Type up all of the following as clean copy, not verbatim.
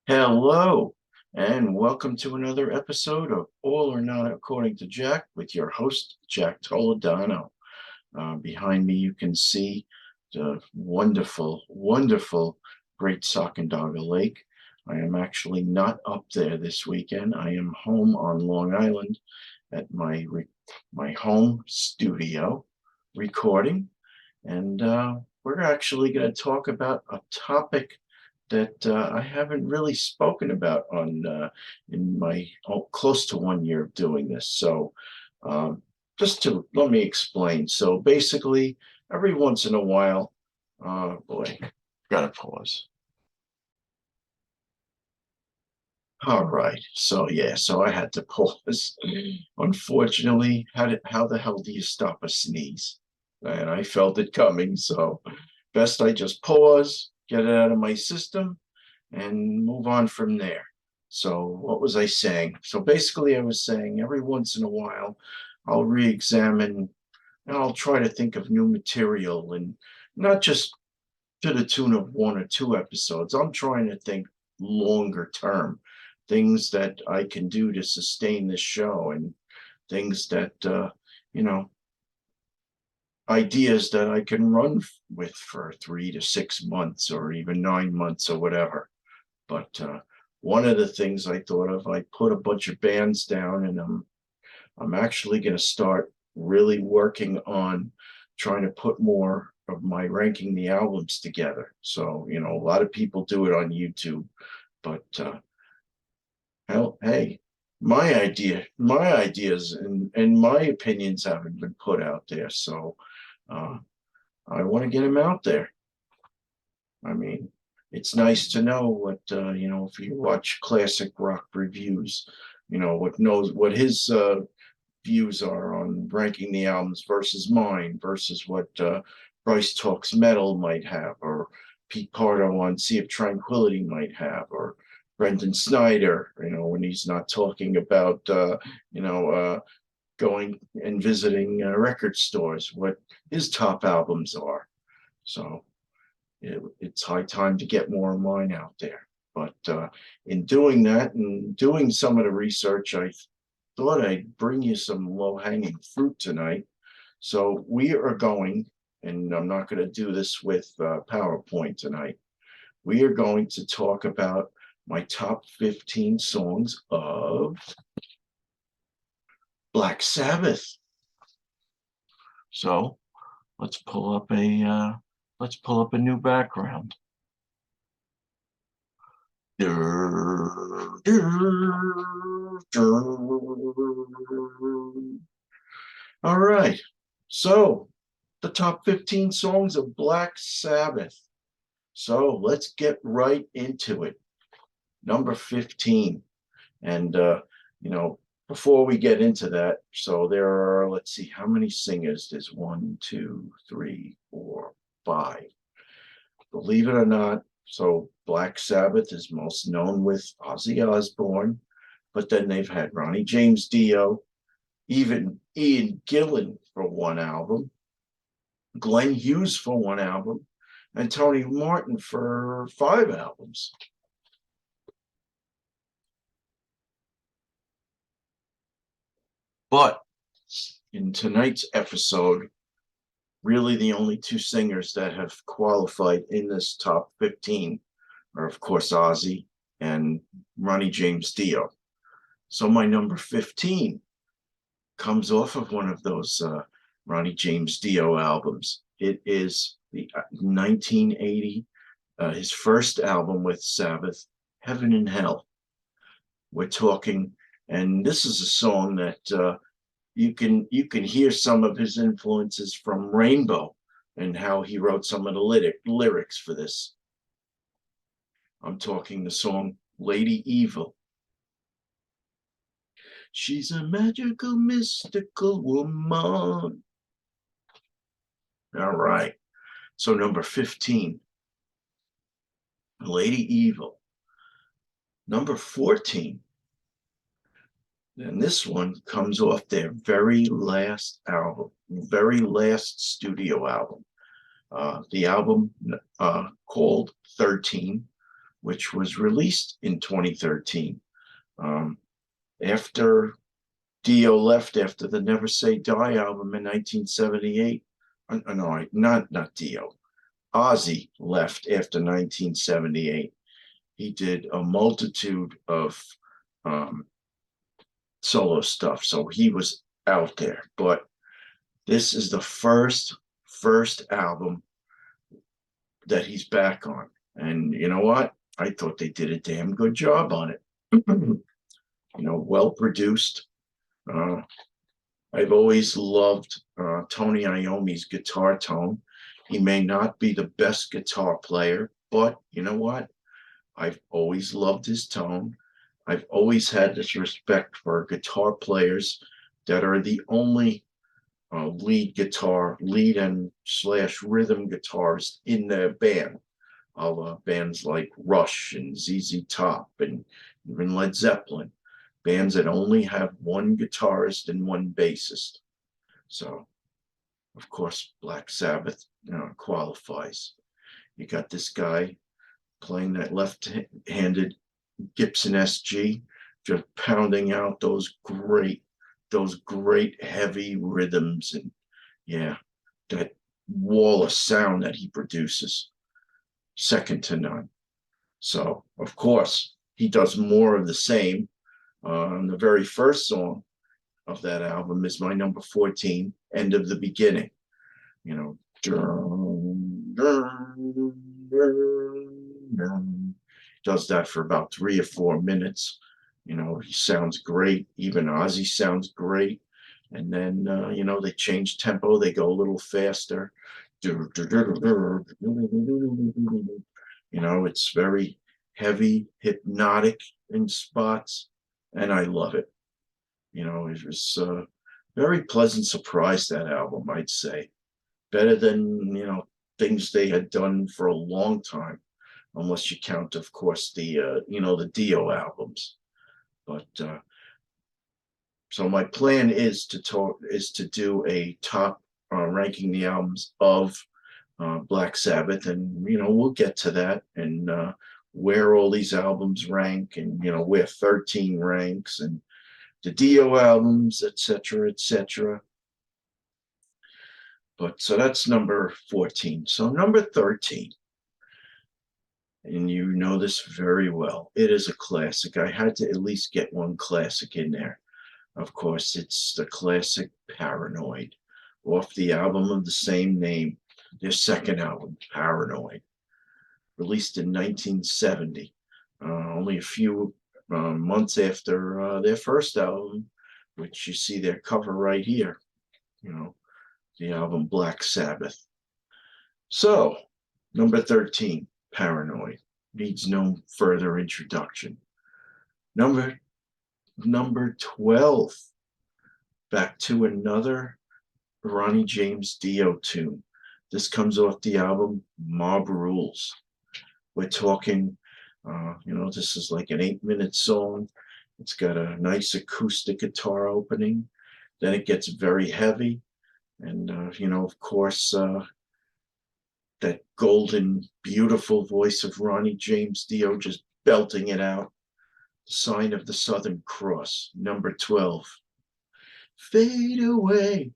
Hello, and welcome to another episode of All or Not According to Jack with your host, Jack Toledano. Behind me, you can see the wonderful Great Sacandaga Lake. I am actually not up there this weekend. I am home on Long Island at my home studio recording, and we're actually going to talk about a topic that I haven't really spoken about on in my close to 1 year of doing this. So, um, just to let me explain. So basically, every once in a while, boy, gotta pause. All right. So yeah, so I had to pause. Unfortunately, how the hell do you stop a sneeze? And I felt it coming, so best I just pause, get it out of my system, and move on from there. So what was I saying? So basically, I was saying every once in a while, I'll re-examine and I'll try to think of new material and not just to the tune of one or two episodes. I'm trying to think longer term, things that I can do to sustain this show and things that, you know, ideas that I can run with for 3 to 6 months or even 9 months or whatever. But one of the things I thought of, I put a bunch of bands down, and I'm actually going to start really working on trying to put more of my ranking the albums together. So, a lot of people do it on YouTube, but hell, hey, my ideas and my opinions haven't been put out there. So uh, I want to get them out there. I mean, it's nice to know what if you watch classic rock reviews, what his views are on ranking the albums versus mine versus what Bryce Talks Metal might have, or Pete Pardo on Sea of Tranquility might have, or Brendan Snyder, when he's not talking about going and visiting record stores, what his top albums are. So it's high time to get more of mine out there. But in doing that and doing some of the research, I thought I'd bring you some low hanging fruit tonight. So we are going, and I'm not going to do this with PowerPoint tonight. We are going to talk about my top 15 songs of Black Sabbath. So let's pull up a new background. All right. So the top 15 songs of Black Sabbath. So let's get right into it. Number 15. And, before we get into that, so there are, let's see, how many singers? There's 1, 2, 3, 4, 5. Believe it or not, so Black Sabbath is most known with Ozzy Osbourne, but then they've had Ronnie James Dio, even Ian Gillan for one album, Glenn Hughes for one album, and Tony Martin for 5 albums. But in tonight's episode, really the only two singers that have qualified in this top 15 are, of course, Ozzy and Ronnie James Dio. So my number 15 comes off of one of those Ronnie James Dio albums. It is the 1980, his first album with Sabbath, Heaven and Hell. We're talking, and this is a song that you can hear some of his influences from Rainbow and how he wrote some of the lyrics for this. I'm talking the song Lady Evil. She's a magical, mystical woman. All right. So number 15, Lady Evil. Number 14, and this one comes off their very last album, very last studio album. The album called 13. which was released in 2013. After Dio left after the Never Say Die album in 1978. No, not Dio. Ozzy left after 1978. He did a multitude of solo stuff, so he was out there. But this is the first album that he's back on, and you know what? I thought they did a damn good job on it. Well produced. I've always loved Tony Iommi's guitar tone. He may not be the best guitar player, but you know what? I've always loved his tone. I've always had this respect for guitar players that are the only lead and slash rhythm guitarist in their band. Bands like Rush and ZZ Top and even Led Zeppelin. Bands that only have one guitarist and one bassist. So, of course, Black Sabbath qualifies. You got this guy playing that left-handed Gibson SG, just pounding out those great heavy rhythms, and yeah, that wall of sound that he produces, second to none. So, of course, he does more of the same. The very first song of that album is my number 14, End of the Beginning. Does that for about 3 or 4 minutes. He sounds great. Even Ozzy sounds great. And then, they change tempo. They go a little faster. It's very heavy, hypnotic in spots. And I love it. It was a very pleasant surprise, that album, I'd say. Better than, things they had done for a long time, unless you count, of course, the Dio albums. But so my plan is to do a top ranking the albums of Black Sabbath, and we'll get to that, and where all these albums rank, and where 13 ranks, and the Dio albums, etc., etc. But so that's number 14. So number 13, and you know this very well, it is a classic. I had to at least get one classic in there. Of course, it's the classic Paranoid, off the album of the same name, their second album, Paranoid, released in 1970, only a few months after their first album, which you see their cover right here, the album Black Sabbath. So, number 13, Paranoid, needs no further introduction. Number 12, back to another Ronnie James Dio tune. This comes off the album Mob Rules. We're talking, this is like an 8-minute song. It's got a nice acoustic guitar opening. Then it gets very heavy. And, of course, that golden, beautiful voice of Ronnie James Dio just belting it out. Sign of the Southern Cross, number 12. Fade away,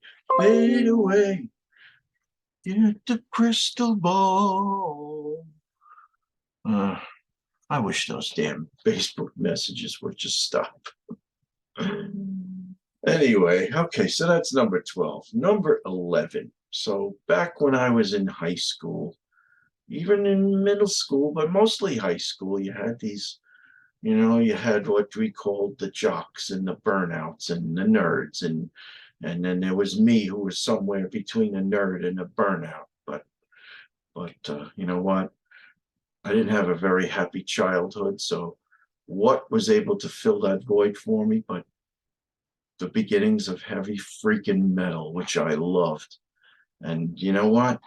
get the crystal ball. I wish those damn Facebook messages would just stop. Anyway, okay, so that's number 12. Number 11. So back when I was in high school, even in middle school, but mostly high school, you had these, you had what we called the jocks and the burnouts and the nerds, and then there was me, who was somewhere between a nerd and a burnout. But you know what? I didn't have a very happy childhood, so what was able to fill that void for me but the beginnings of heavy freaking metal, which I loved. And you know what?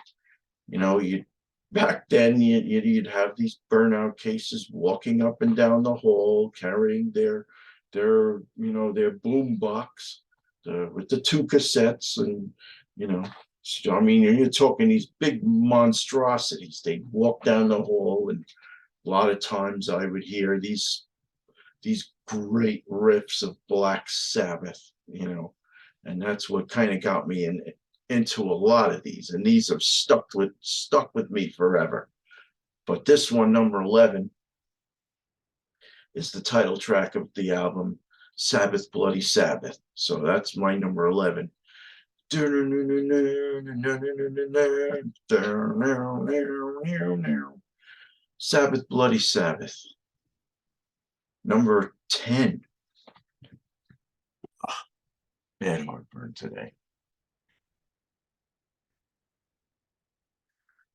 Back then you'd have these burnout cases walking up and down the hall carrying their boom box with the 2 cassettes, and you're talking these big monstrosities. They'd walk down the hall, and A lot of times I would hear these great riffs of Black Sabbath, and that's what kind of got me into a lot of these, and these have stuck with me forever. But this one, number 11, is the title track of the album Sabbath Bloody Sabbath. So that's my number 11. Sabbath Bloody Sabbath. Number 10. Bad heartburn today.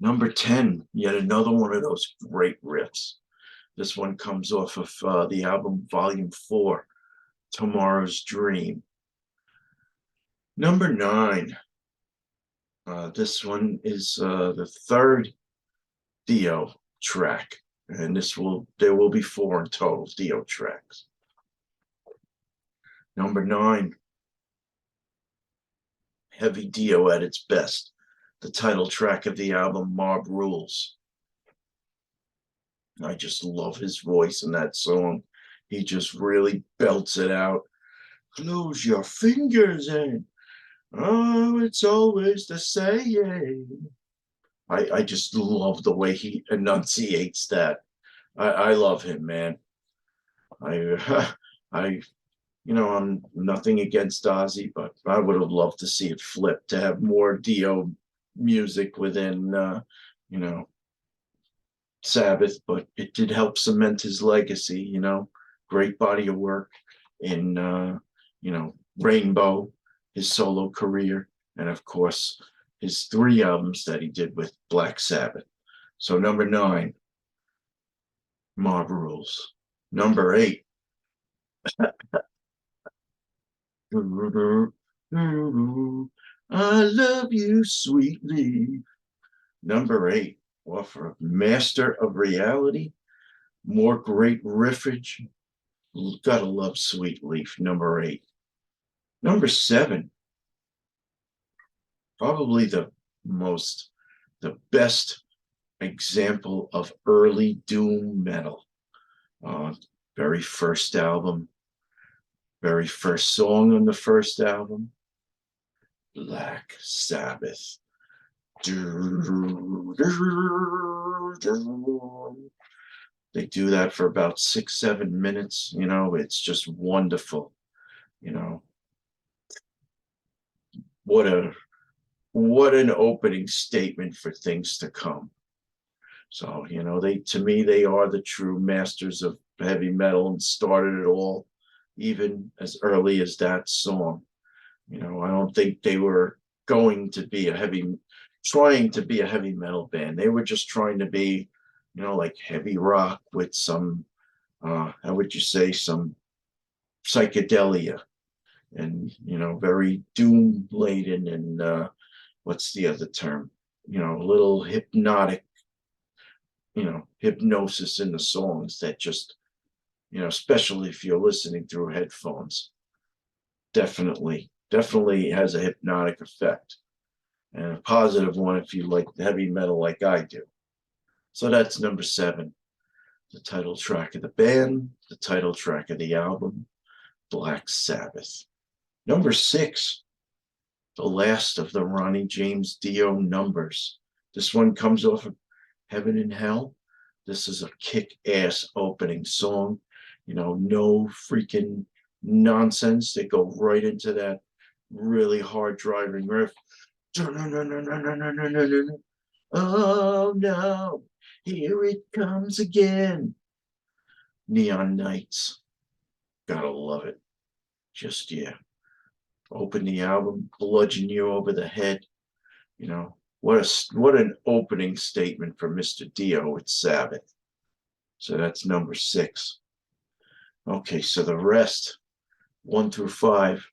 Number 10, yet another one of those great riffs. This one comes off of the album Volume 4, Tomorrow's Dream. Number 9, this one is the third Dio track, and there will be 4 in total Dio tracks. Number 9, heavy Dio at its best, the title track of the album Mob Rules. I just love his voice in that song. He just really belts it out. Close your fingers and oh, it's always the same. I just love the way he enunciates that. I love him, man. I I I'm nothing against Ozzy, but I would have loved to see it flip, to have more Dio music within Sabbath, but it did help cement his legacy, great body of work in Rainbow, his solo career, and of course his 3 albums that he did with Black Sabbath. So number 9, Mob Rules. Number 8, I love you sweetly. Number 8, offer Master of Reality, more great riffage. Gotta love Sweet Leaf. Number 8. Number 7, probably the best example of early doom metal. Very first album, very first song on the first album, Black Sabbath. They do that for about 6-7 minutes. It's just wonderful. What an opening statement for things to come. So, they are the true masters of heavy metal and started it all, even as early as that song. I don't think they were trying to be a heavy metal band. They were just trying to be, like heavy rock with some, how would you say, some psychedelia, and, very doom laden, and what's the other term? A little hypnotic, hypnosis in the songs that just, especially if you're listening through headphones, definitely has a hypnotic effect, and a positive one if you like heavy metal like I do. So that's number 7, the title track of the band, the title track of the album, Black Sabbath. Number 6, the last of the Ronnie James Dio numbers. This one comes off of Heaven and Hell. This is a kick-ass opening song. No freaking nonsense. They go right into that really hard driving riff. Oh no, here it comes again. Neon Nights. Gotta love it. Just, yeah. Open the album, bludgeon you over the head. What an opening statement for Mr. Dio with Sabbath. So that's number 6. Okay, so the rest, 1 through 5,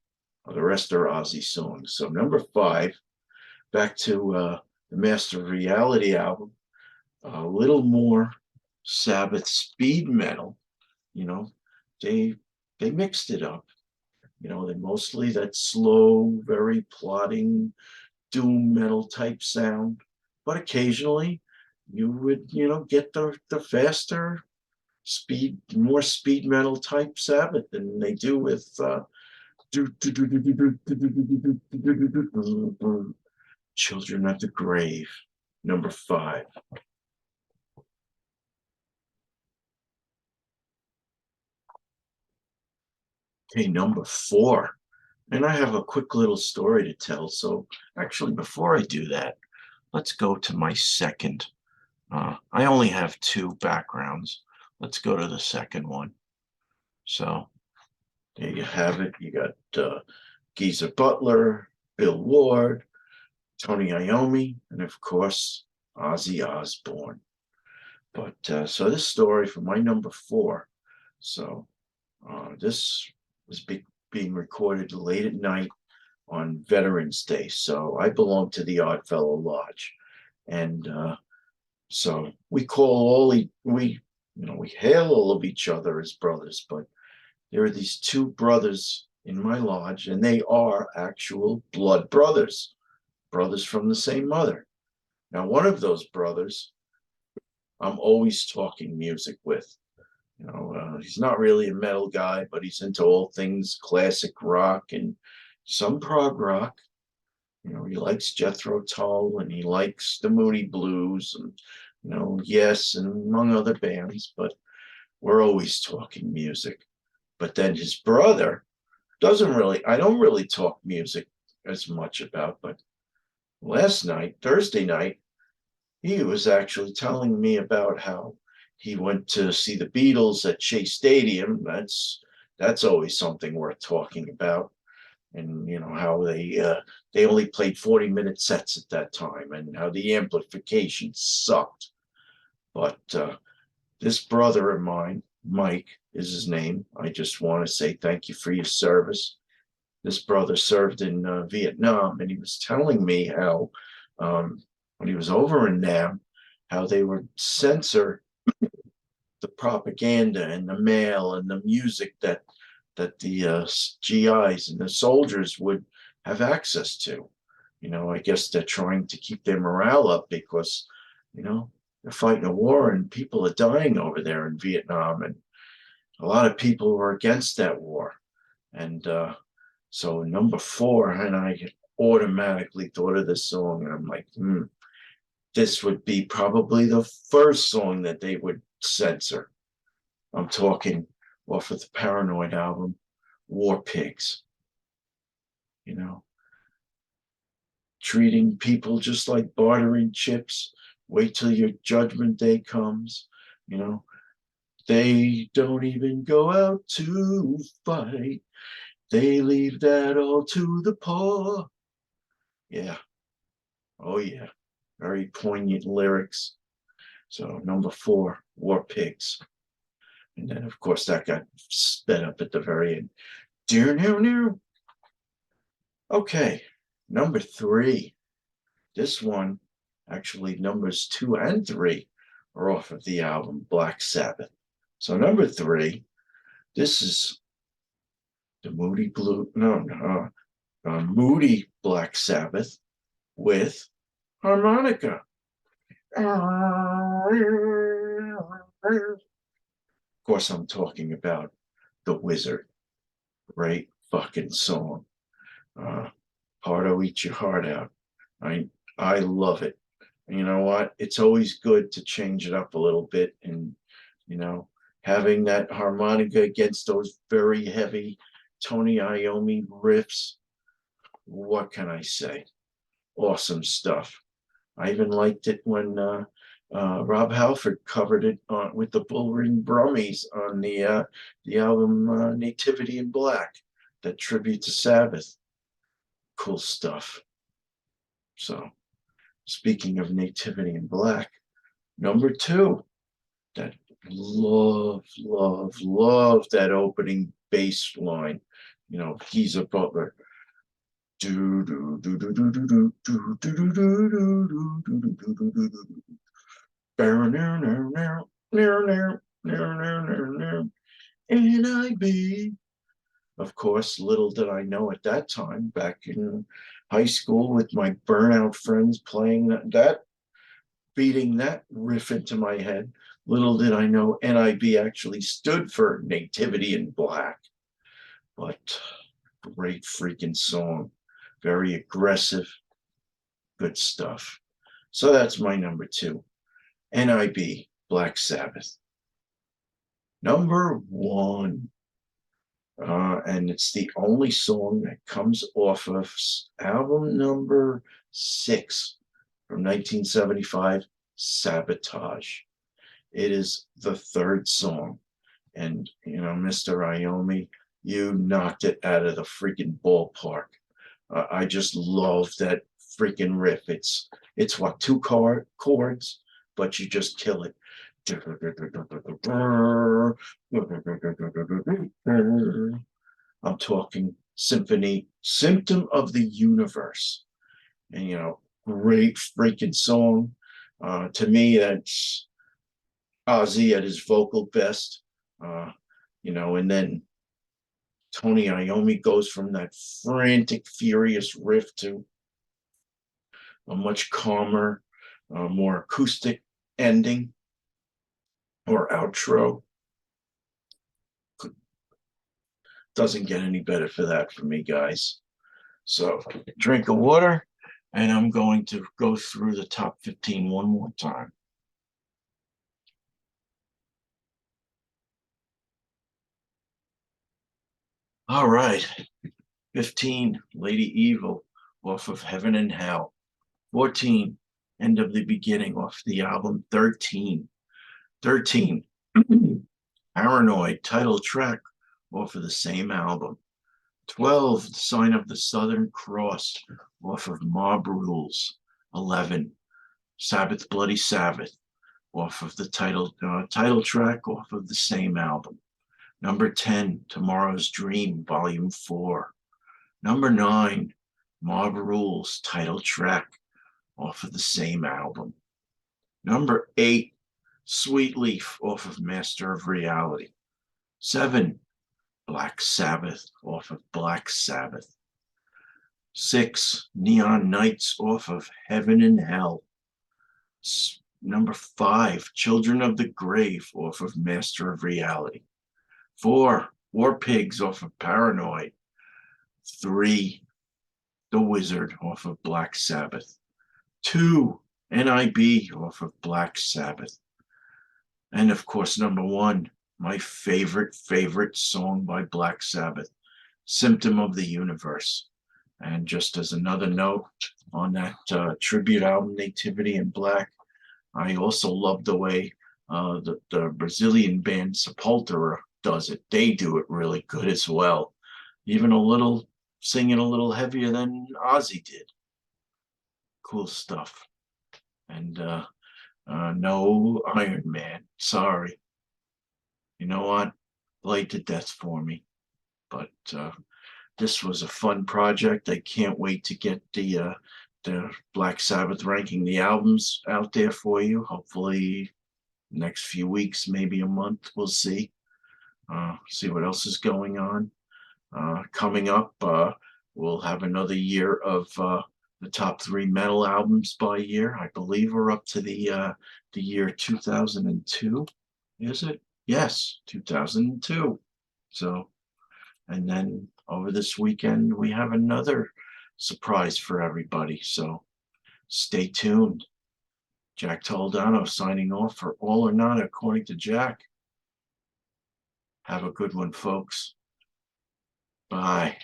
the rest are Ozzy songs. So number 5, back to the Master of Reality album, a little more Sabbath speed metal. They mixed it up. They mostly that slow, very plodding doom metal type sound, but occasionally you would, get the faster speed, more speed metal type Sabbath than they do with Children of the Grave, number 5. Okay, number 4. And I have a quick little story to tell. So actually, before I do that, let's go to my second. I only have 2 backgrounds. Let's go to the second one. So there you have it. You got Geezer Butler, Bill Ward, Tony Iommi, and of course, Ozzy Osbourne. But so this story for my number 4. So this was being recorded late at night on Veterans Day. So I belong to the Oddfellow Lodge, and so we we hail all of each other as brothers. But there are these 2 brothers in my lodge, and they are actual blood brothers, brothers from the same mother. Now, one of those brothers, I'm always talking music with. He's not really a metal guy, but he's into all things classic rock and some prog rock. He likes Jethro Tull and he likes the Moody Blues and, Yes, and among other bands, but we're always talking music. But then his brother I don't really talk music as much about, but last night, Thursday night, he was actually telling me about how he went to see the Beatles at Shea Stadium. That's always something worth talking about. And how they only played 40-minute sets at that time, and how the amplification sucked. But this brother of mine, Mike is his name. I just want to say thank you for your service. This brother served in Vietnam, and he was telling me how when he was over in Nam, how they would censor the propaganda and the mail and the music that the GIs and the soldiers would have access to. I guess they're trying to keep their morale up because, they're fighting a war and people are dying over there in Vietnam, and a lot of people were against that war. And so number 4, and I automatically thought of this song, and I'm like, this would be probably the first song that they would censor. I'm talking off of the Paranoid album, War Pigs. Treating people just like bartering chips. Wait till your judgment day comes. They don't even go out to fight. They leave that all to the poor. Yeah. Oh, yeah. Very poignant lyrics. So number 4, War Pigs. And then, of course, that got sped up at the very end. Dear new. Okay, number 3. This one, actually, numbers 2 and 3 are off of the album Black Sabbath. So number 3, this is the Moody Moody Black Sabbath with harmonica. Of course, I'm talking about The Wizard. Great fucking song. Pardo, eat your heart out. I love it. And you know what? It's always good to change it up a little bit, and having that harmonica against those very heavy Tony Iommi riffs. What can I say? Awesome stuff. I even liked it when Rob Halford covered it with the Bullring Brummies on the album Nativity in Black, that tribute to Sabbath. Cool stuff. So, speaking of Nativity in Black, number 2, that love that opening bass line. Geezer Butler. NIB. Of course, little did I know at that time, back in high school with my burnout friends playing that beating that riff into my head. Little did I know NIB actually stood for Nativity in Black. But great freaking song. Very aggressive. Good stuff. So that's my number 2. NIB, Black Sabbath. Number 1. And it's the only song that comes off of album number 6 from 1975, Sabotage. It is the 3rd song. And, Mr. Iommi, you knocked it out of the freaking ballpark. I just love that freaking riff. It's what, 2 chords, but you just kill it. I'm talking symphony, Symptom of the Universe. And, great freaking song. To me, that's Ozzy at his vocal best. And then Tony Iommi goes from that frantic, furious riff to a much calmer, more acoustic ending or outro. Doesn't get any better for that for me, guys. So drink of water, and I'm going to go through the top 15 one more time. All right. 15, Lady Evil off of Heaven and Hell. 14, End of the Beginning off the album 13. 13, Paranoid, title track off of the same album. 12, The Sign of the Southern Cross off of Mob Rules. 11, Sabbath, Bloody Sabbath off of the title track off of the same album. Number 10, Tomorrow's Dream, Volume 4. Number 9, Mob Rules, title track off of the same album. Number 8, Sweet Leaf off of Master of Reality. 7, Black Sabbath off of Black Sabbath. 6, Neon Nights off of Heaven and Hell. Number 5, Children of the Grave off of Master of Reality. 4, War Pigs off of Paranoid. 3, The Wizard off of Black Sabbath. 2, NIB off of Black Sabbath. And of course, number 1, my favorite song by Black Sabbath, Symptom of the Universe. And just as another note on that tribute album, Nativity in Black, I also love the way the Brazilian band Sepultura does it. They do it really good as well. Even singing a little heavier than Ozzy did. Cool stuff. And no Iron Man. Sorry. You know what? Played to death for me. But this was a fun project. I can't wait to get the Black Sabbath ranking the albums out there for you. Hopefully next few weeks, maybe a month, we'll see. See what else is going on. Coming up, we'll have another year of the top 3 metal albums by year. I believe we're up to the year 2002. Is it? Yes, 2002. So, and then over this weekend, we have another surprise for everybody. So stay tuned. Jack Toledano signing off for All or Not According to Jack. Have a good one, folks. Bye.